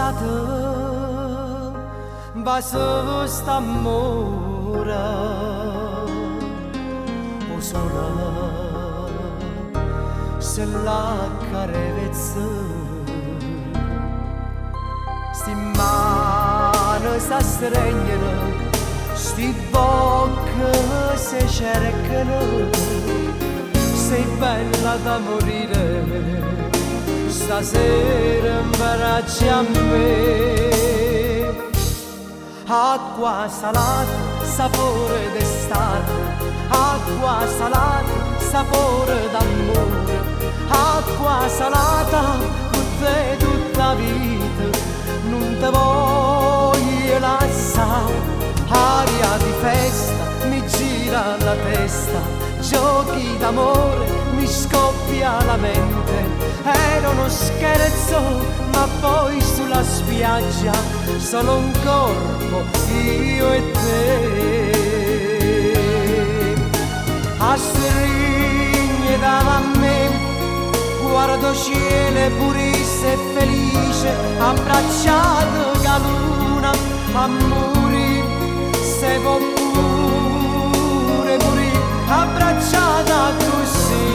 passata basso st'amore o sola se la carezza sti mani si stringono sti bocche si cercano sei bella da morire stasera imbracci a me acqua salata sapore d'estate acqua salata sapore d'amore acqua salata con te tutta vita non te voglio lasciare aria di festa mi gira la testa giochi d'amore mi scoppia la mente era uno scherzo ma poi sulla spiaggia solo un corpo io e te a stringere da me guardo cielo purisse e felice abbracciato che luna a morire se può pure morire abbracciata così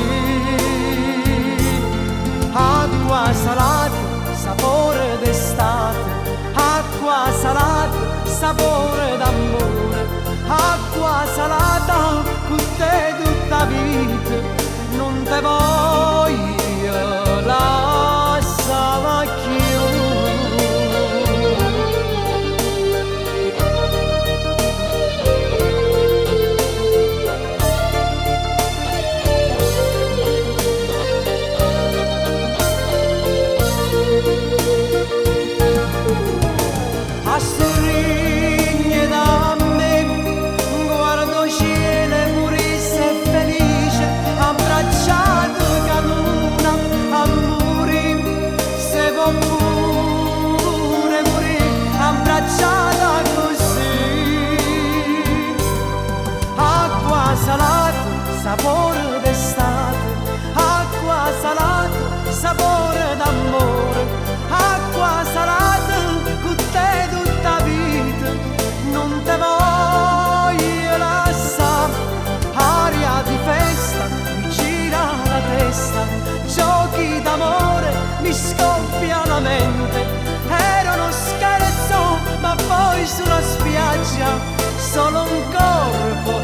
acqua salata sapore d'estate acqua salata sapore d'amore acqua salata con te tutta vita non te voglio lasciare più. A stringere da me guardo cielo purisse e felice abbracciato che luna a morire se può pure morire abbracciata così acqua salata sapore d'estate acqua salata sapore d'amore acqua salata con te tutta vita non te voglio lasciare aria di festa mi gira la testa giochi d'amore mi scoppia la mente era uno scherzo ma poi sulla spiaggia solo un corpo